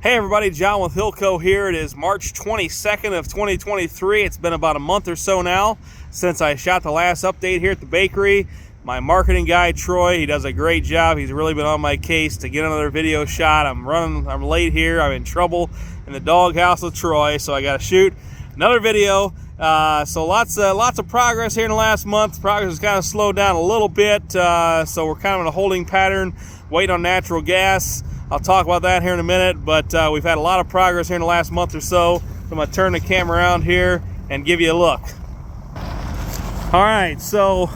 Hey everybody, John with HillCo here. It is March 22nd of 2023. It's been about a month or so now since I shot the last update here at the bakery. My marketing guy, Troy, he does a great job. He's really been on my case to get another video shot. I'm late here. I'm in trouble in the doghouse with Troy, so I got to shoot another video. So lots of progress here in the last month. Progress has kind of slowed down a little bit, so we're kind of in a holding pattern, waiting on natural gas. I'll talk about that here in a minute, but we've had a lot of progress here in the last month or so. So I'm going to turn the camera around here and give you a look. All right, so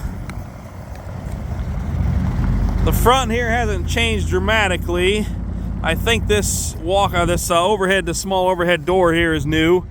the front here hasn't changed dramatically. I think this small overhead door here is new.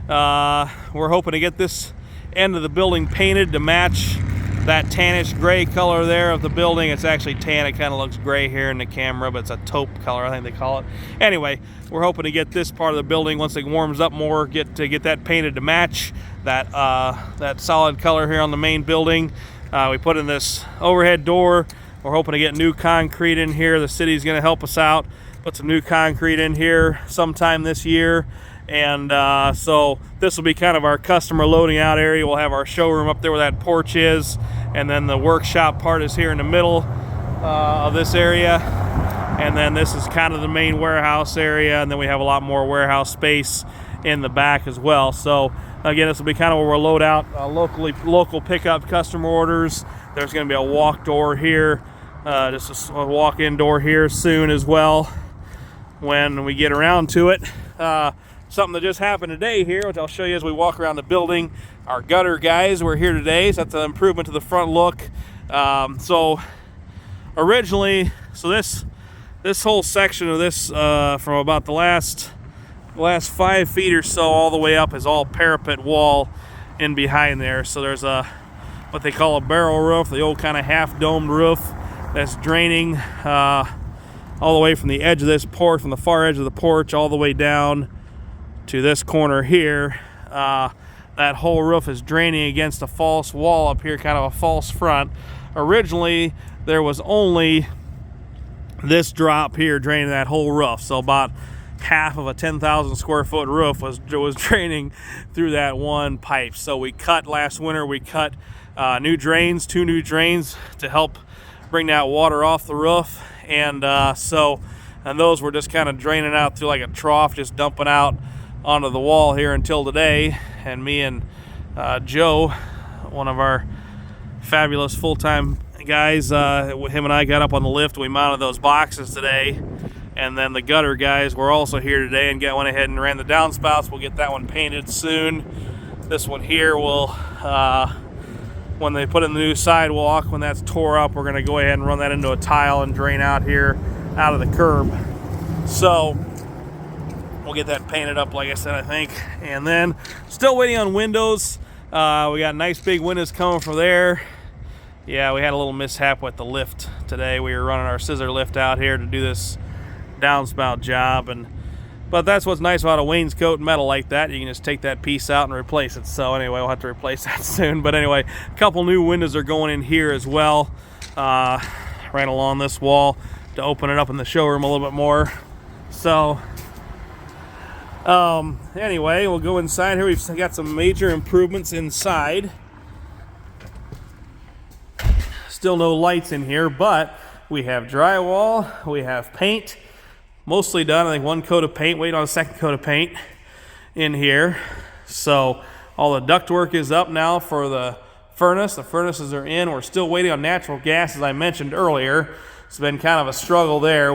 We're hoping to get this end of the building painted to match that tannish gray color there of the building. It's actually tan. It kind of looks gray here in the camera, but it's a taupe color, I think they call it. Anyway, we're hoping to get this part of the building, once it warms up more, get that painted to match that solid color here on the main building. We put in this overhead door. We're hoping to get new concrete in here. The city's going to help us out, put some new concrete in here sometime this year. And so this will be kind of our customer loading out area. We'll have our showroom up there where that porch is, and then the workshop part is here in the middle of this area, and then this is kind of the main warehouse area, and then we have a lot more warehouse space in the back as well. So again, this will be kind of where we'll load out local pickup customer orders. There's going to be a walk door here, just a walk-in door here soon as well when we get around to it. Something that just happened today here, which I'll show you as we walk around the building. Our gutter guys were here today, so that's an improvement to the front look. So originally, this whole section of this from about the last 5 feet or so all the way up is all parapet wall in behind there. So there's what they call a barrel roof, the old kind of half-domed roof that's draining all the way from the edge of this porch, from the far edge of the porch all the way down to this corner here. That whole roof is draining against a false wall up here, kind of a false front. Originally, there was only this drop here draining that whole roof, so about half of a 10,000 square foot roof was draining through that one pipe. So we cut last winter, we cut two new drains to help bring that water off the roof, and those were just kind of draining out through like a trough, just dumping out onto the wall here until today. And me and Joe, one of our fabulous full-time guys, him and I got up on the lift. We mounted those boxes today, and then the gutter guys were also here today and went ahead and ran the downspouts. We'll get that one painted soon. This one here will, when they put in the new sidewalk, when that's tore up, we're going to go ahead and run that into a tile and drain out here out of the curb. So we'll get that painted up, like I said, I think. And then still waiting on windows. We got nice big windows coming from there. Yeah, we had a little mishap with the lift today. We were running our scissor lift out here to do this downspout job, but that's what's nice about a wainscot metal like that. You can just take that piece out and replace it. So anyway, we'll have to replace that soon. But anyway, a couple new windows are going in here as well, right along this wall, to open it up in the showroom a little bit more. So anyway, we'll go inside here. We've got some major improvements inside. Still no lights in here, but we have drywall, we have paint, mostly done. I think one coat of paint, waiting on a second coat of paint in here. So all the ductwork is up now for the furnace. The furnaces are in. We're still waiting on natural gas, as I mentioned earlier. It's been kind of a struggle there.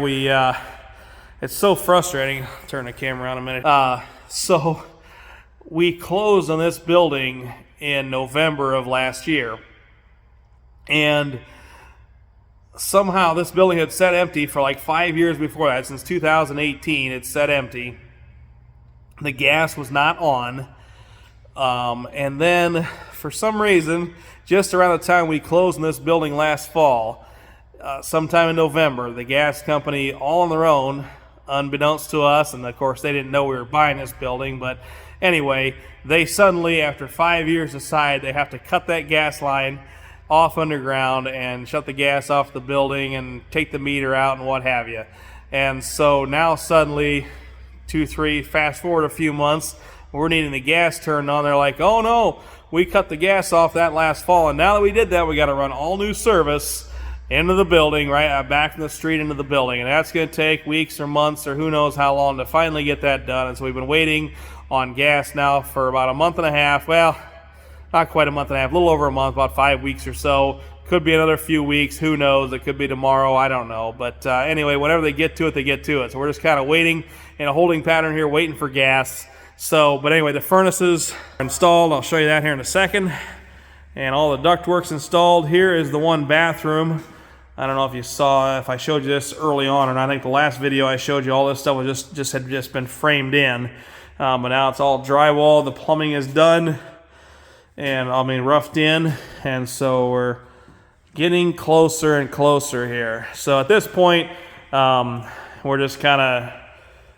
It's so frustrating. I'll turn the camera around a minute. So we closed on this building in November of last year. And somehow this building had sat empty for like 5 years before that. Since 2018, it's sat empty. The gas was not on. And then for some reason, just around the time we closed in this building last fall, sometime in November, the gas company, all on their own, unbeknownst to us, and of course they didn't know we were buying this building, but anyway, they suddenly, after 5 years, decide they have to cut that gas line off underground and shut the gas off the building and take the meter out and what have you. And so now suddenly 2, 3, fast forward a few months, we're needing the gas turned on. They're like, oh no, we cut the gas off that last fall, and now that we did that, we got to run all new service into the building, right back from the street into the building, and that's going to take weeks or months or who knows how long to finally get that done. And so we've been waiting on gas now for about a month and a half. Well, not quite a month and a half, a little over a month, about 5 weeks or so. Could be another few weeks, who knows? It could be tomorrow, I don't know. But anyway, whenever they get to it, they get to it. So we're just kind of waiting in a holding pattern here, waiting for gas. So, but anyway, the furnaces are installed. I'll show you that here in a second. And all the ductwork's installed. Here is the one bathroom. I don't know if you saw, if I showed you this early on, and I think the last video I showed you all this stuff was had just been framed in. But now it's all drywall. The plumbing is done, and I mean roughed in, and so we're getting closer and closer here. So at this point, we're just kind of,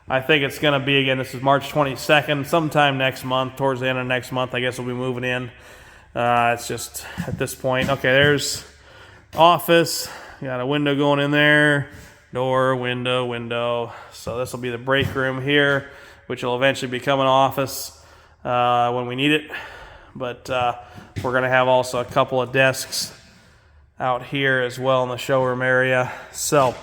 I think it's going to be, again, this is March 22nd, sometime next month, towards the end of next month, I guess we'll be moving in. It's just at this point. Okay, there's office. Got a window going in there, door, window, window. So this will be the break room here, which will eventually become an office when we need it. But we're going to have also a couple of desks out here as well in the showroom area. So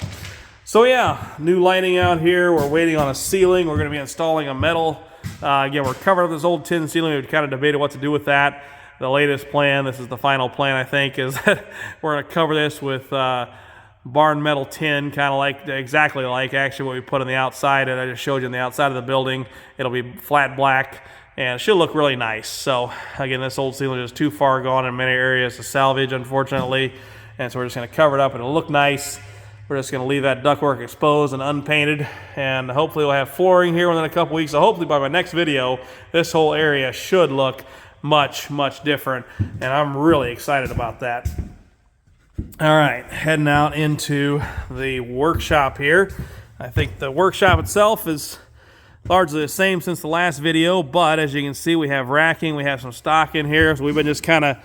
yeah, new lighting out here. We're waiting on a ceiling. We're going to be installing a metal. Again, we're covering up this old tin ceiling. We've kind of debated what to do with that. The latest plan, this is the final plan, I think, is that we're going to cover this with barn metal tin, kind of like, exactly like actually what we put on the outside. And I just showed you on the outside of the building. It'll be flat black, and it should look really nice. So again, this old ceiling is too far gone in many areas to salvage, unfortunately. And so we're just going to cover it up. It'll look nice. We're just going to leave that ductwork exposed and unpainted, and hopefully we'll have flooring here within a couple weeks. So hopefully by my next video, this whole area should look much different, and I'm really excited about that. All right, heading out into the workshop here. I think the workshop itself is largely the same since the last video, but as you can see, we have racking, we have some stock in here. So we've been just kind of,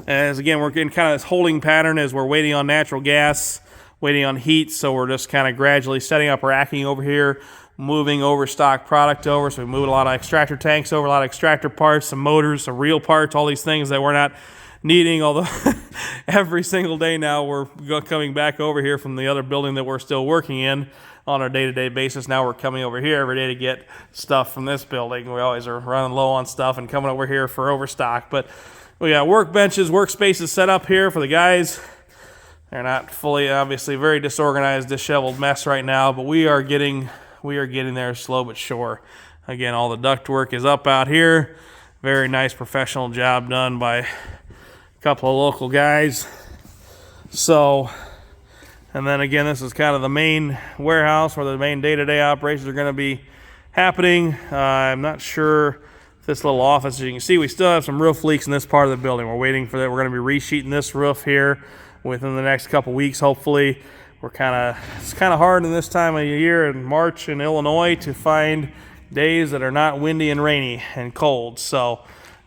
as again, we're getting kind of this holding pattern as we're waiting on natural gas, waiting on heat. So we're just kind of gradually setting up racking over here, moving overstock product over. So we moved a lot of extractor tanks over, a lot of extractor parts, some motors, some reel parts, all these things that we're not needing, although every single day now we're coming back over here from the other building that we're still working in on our day-to-day basis. Now we're coming over here every day to get stuff from this building. We always are running low on stuff and coming over here for overstock. But we got workbenches, workspaces set up here for the guys. They're not fully, obviously, very disorganized, disheveled mess right now, but we are getting there slow but sure. Again, all the ductwork is up out here. Very nice professional job done by a couple of local guys. So, and then again, this is kind of the main warehouse where the main day-to-day operations are going to be happening. I'm not sure if this little office, as you can see, we still have some roof leaks in this part of the building. We're waiting for that. We're going to be resheeting this roof here within the next couple weeks, hopefully. It's kind of hard in this time of year in March in Illinois to find days that are not windy and rainy and cold. So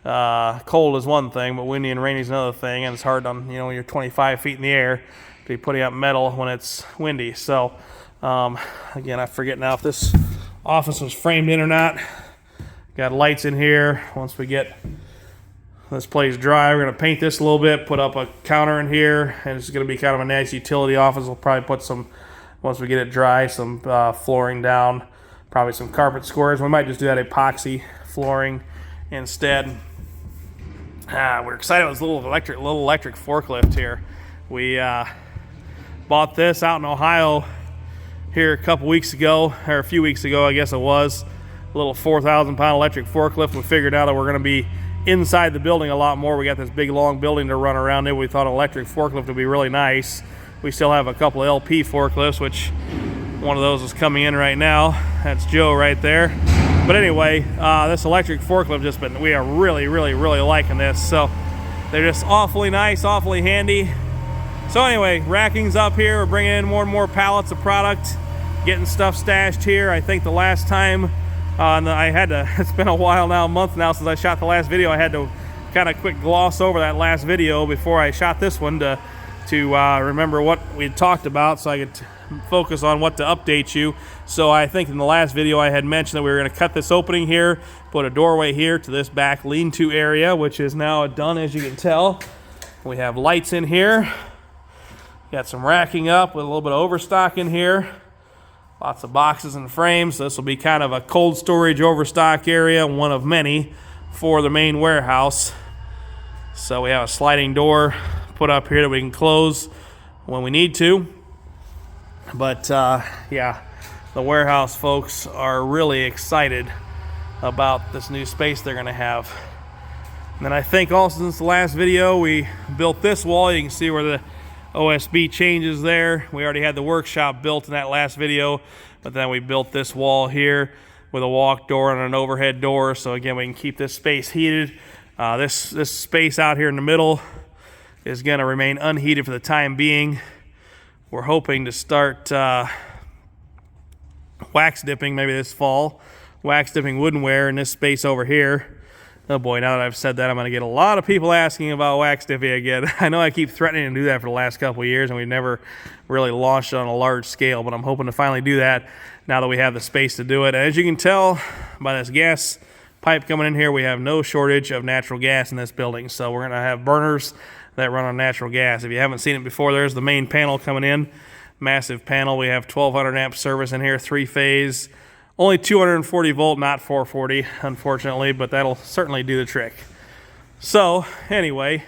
cold is one thing, but windy and rainy is another thing, and it's hard on, when you're 25 feet in the air to be putting up metal when it's windy. So again, I forget now if this office was framed in or not. Got lights in here. Once we get this place dry, we're going to paint this a little bit, put up a counter in here, and it's going to be kind of a nice utility office. We'll probably put some, once we get it dry, some flooring down, probably some carpet squares. We might just do that epoxy flooring instead. We're excited about this little electric forklift here. We bought this out in Ohio here a couple weeks ago, or a few weeks ago, I guess it was. A little 4,000-pound electric forklift. We figured out that we're going to be inside the building a lot more. We got this big long building to run around in. We thought an electric forklift would be really nice. We still have a couple of LP forklifts, which one of those is coming in right now. That's Joe right there. But anyway, this electric forklift we are really liking this. So they're just awfully nice, awfully handy. So anyway, racking's up here. We're bringing in more and more pallets of product, getting stuff stashed here. I think the last time it's been a while now, a month now since I shot the last video. I had to kind of quick gloss over that last video before I shot this one to to remember what we had talked about so I could focus on what to update you. So I think in the last video I had mentioned that we were going to cut this opening here, put a doorway here to this back lean-to area, which is now done, as you can tell. We have lights in here. Got some racking up with a little bit of overstock in here. Lots of boxes and frames. This will be kind of a cold storage overstock area, one of many for the main warehouse. So we have a sliding door put up here that we can close when we need to. But yeah, the warehouse folks are really excited about this new space they're going to have. And then I think also since the last video we built this wall. You can see where the OSB changes there. We already had the workshop built in that last video, but then we built this wall here with a walk door and an overhead door, so again we can keep this space heated. This space out here in the middle is going to remain unheated for the time being. We're hoping to start wax dipping maybe this fall, wax dipping woodenware in this space over here. Oh boy, now that I've said that, I'm going to get a lot of people asking about wax dipping again. I know I keep threatening to do that for the last couple of years, and we've never really launched it on a large scale, but I'm hoping to finally do that now that we have the space to do it. And as you can tell by this gas pipe coming in here, we have no shortage of natural gas in this building. So we're going to have burners that run on natural gas. If you haven't seen it before, there's the main panel coming in. Massive panel. We have 1200 amp service in here, 3-phase. Only 240 volt, not 440, unfortunately, but that'll certainly do the trick. So, anyway,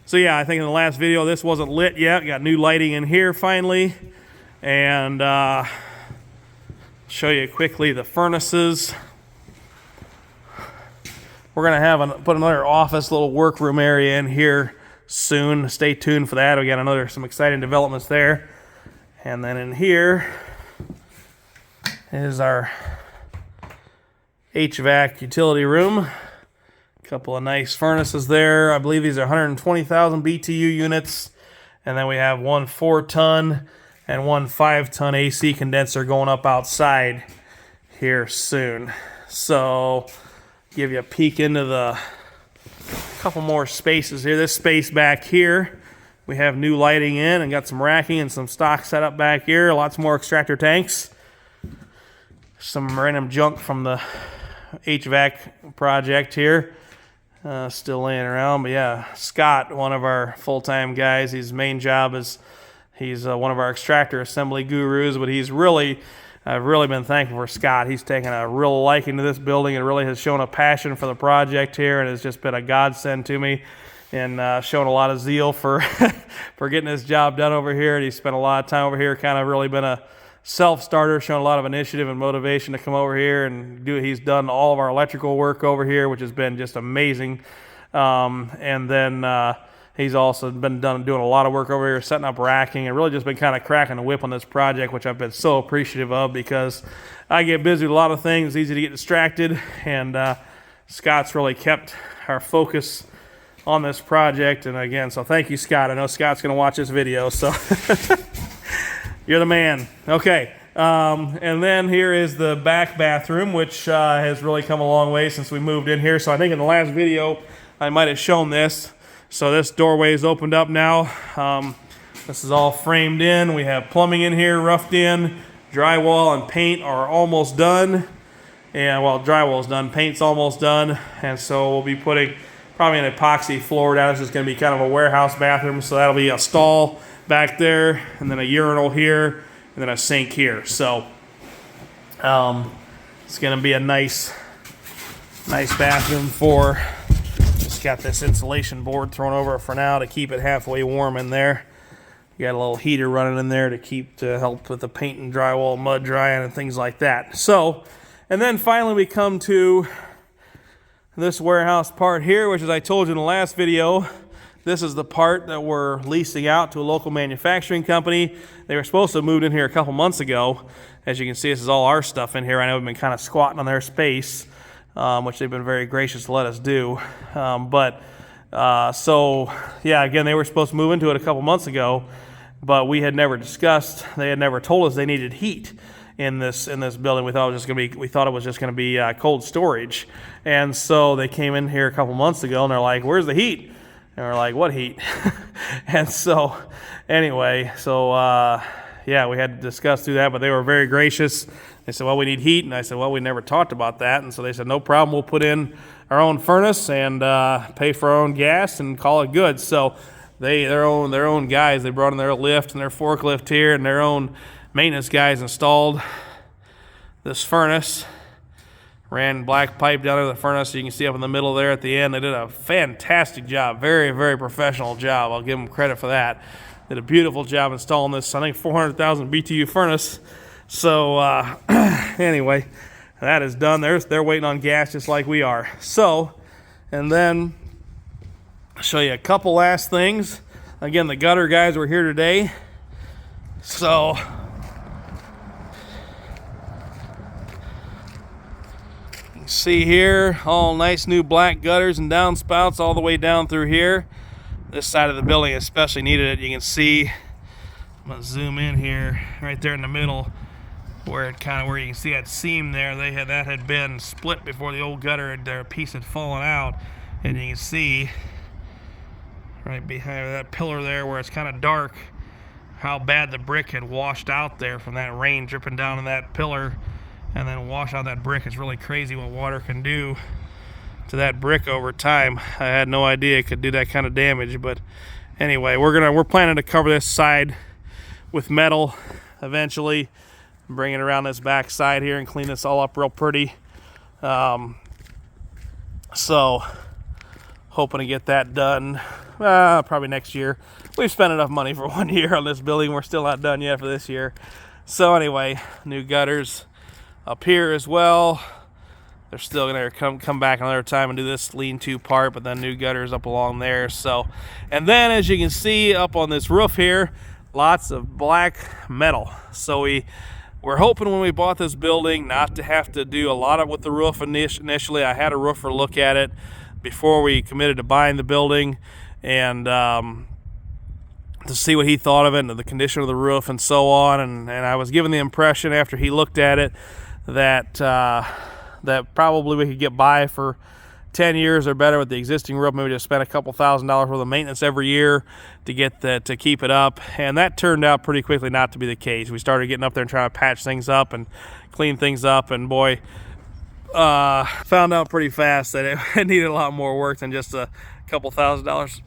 so yeah, I think in the last video this wasn't lit yet. Got new lighting in here finally. And show you quickly the furnaces. We're going to put another office, little workroom area in here soon. Stay tuned for that. We got some exciting developments there. And then in here is our HVAC utility room. A couple of nice furnaces there. I believe these are 120,000 BTU units. And then we have one 4-ton and one 5-ton AC condenser going up outside here soon. So, give you a peek into the couple more spaces here. This space back here, we have new lighting in and got some racking and some stock set up back here. Lots more extractor tanks. Some random junk from the HVAC project here. Still laying around, but yeah, Scott, one of our full-time guys, his main job is he's one of our extractor assembly gurus, but I've really been thankful for Scott. He's taken a real liking to this building and really has shown a passion for the project here, and has just been a godsend to me, and shown a lot of zeal for for getting his job done over here. And he spent a lot of time over here, kind of really been a self-starter, shown a lot of initiative and motivation to come over here and do. He's done all of our electrical work over here, which has been just amazing. And then he's also been doing a lot of work over here, setting up racking, and really just been kind of cracking the whip on this project, which I've been so appreciative of, because I get busy with a lot of things, easy to get distracted, and Scott's really kept our focus on this project. And again, so thank you, Scott. I know Scott's going to watch this video, so you're the man. Okay, and then here is the back bathroom, which has really come a long way since we moved in here. So I think in the last video I might have shown this. So this doorway is opened up now. This is all framed in. We have plumbing in here, roughed in. Drywall and paint are almost done. And well, drywall's done, paint's almost done. And so we'll be putting probably an epoxy floor down. This is going to be kind of a warehouse bathroom. So that'll be a stall back there, and then a urinal here, and then a sink here. So it's going to be a nice bathroom for. Just got this insulation board thrown over it for now to keep it halfway warm in there. You got a little heater running in there to help with the paint and drywall, mud drying, and things like that. So, and then finally we come to this warehouse part here, which, as I told you in the last video, this is the part that we're leasing out to a local manufacturing company. They were supposed to have moved in here a couple months ago. As you can see, this is all our stuff in here. I know we've been kind of squatting on their space, which they've been very gracious to let us do. So, yeah, again, they were supposed to move into it a couple months ago, but we had never discussed, they had never told us they needed heat in this building. We thought it was just going to be cold storage. And so they came in here a couple months ago, and they're like, "Where's the heat?" And we're like, what heat? And so anyway, so yeah, we had to discuss through that, but they were very gracious. They said, well, we need heat. And I said, well, we never talked about that. And so they said, no problem. We'll put in our own furnace and pay for our own gas and call it good. So their own guys, they brought in their lift and their forklift here, and their own maintenance guys installed this furnace. Ran black pipe down into the furnace, so you can see up in the middle there at the end. They did a fantastic job, very, very professional job. I'll give them credit for that. Did a beautiful job installing this, I think, 400,000 BTU furnace. So anyway, that is done. They're waiting on gas just like we are. So, and then I'll show you a couple last things. Again, the gutter guys were here today. So see here, all nice new black gutters and downspouts all the way down through here. This side of the building especially needed it. You can see, I'm gonna zoom in here, right there in the middle, where you can see that seam there. That had been split before the old gutter, their piece had fallen out, and you can see right behind that pillar there where it's kind of dark, how bad the brick had washed out there from that rain dripping down in that pillar. And then wash out that brick. It's really crazy what water can do to that brick over time. I had no idea it could do that kind of damage, but anyway, we're planning to cover this side with metal eventually, bring it around this back side here and clean this all up real pretty. So hoping to get that done probably next year. We've spent enough money for 1 year on this building. We're still not done yet for this year. So anyway, new gutters up here as well. They're still gonna come back another time and do this lean-to part, but then new gutters up along there. So, and then as you can see up on this roof here, lots of black metal. So we're hoping when we bought this building not to have to do a lot with the roof initially. I had a roofer look at it before we committed to buying the building, and to see what he thought of it and the condition of the roof and so on. And I was given the impression after he looked at it that that probably we could get by for 10 years or better with the existing roof. Maybe just spend a couple $1,000s worth of maintenance every year to get to keep it up. And that turned out pretty quickly not to be the case. We started getting up there and trying to patch things up and clean things up, and boy, found out pretty fast that it needed a lot more work than just a couple $1,000s.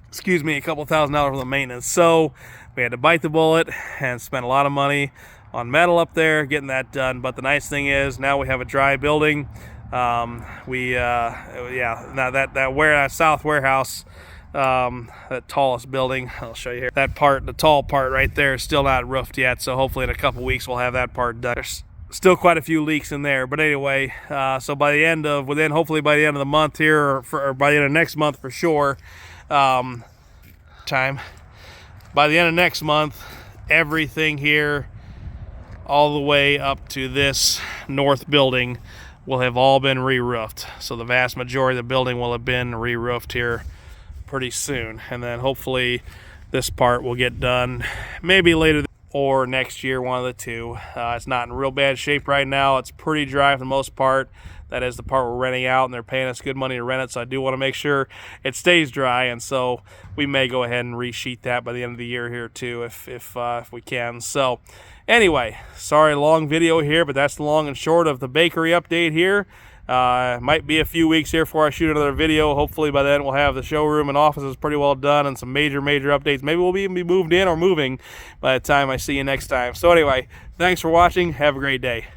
Excuse me, a couple $1,000s worth of maintenance. So we had to bite the bullet and spend a lot of money on metal up there getting that done. But the nice thing is now we have a dry building. Now that south warehouse, that tallest building, I'll show you here, that part, the tall part right there, is still not roofed yet. So hopefully in a couple weeks we'll have that part done. There's still quite a few leaks in there, but anyway, so by the end of hopefully by the end of the month here, or by the end of next month for sure, by the end of next month, everything here all the way up to this north building will have all been re-roofed. So the vast majority of the building will have been re-roofed here pretty soon, and then hopefully this part will get done maybe later or next year, one of the two. It's not in real bad shape right now. It's pretty dry for the most part. That is the part we're renting out, and they're paying us good money to rent it, so I do want to make sure it stays dry, and so we may go ahead and resheet that by the end of the year here too, if we can. So anyway, sorry, long video here, but that's the long and short of the bakery update here. Might be a few weeks here before I shoot another video. Hopefully by then we'll have the showroom and offices pretty well done and some major updates. Maybe we'll even be moved in or moving by the time I see you next time. So anyway, thanks for watching. Have a great day.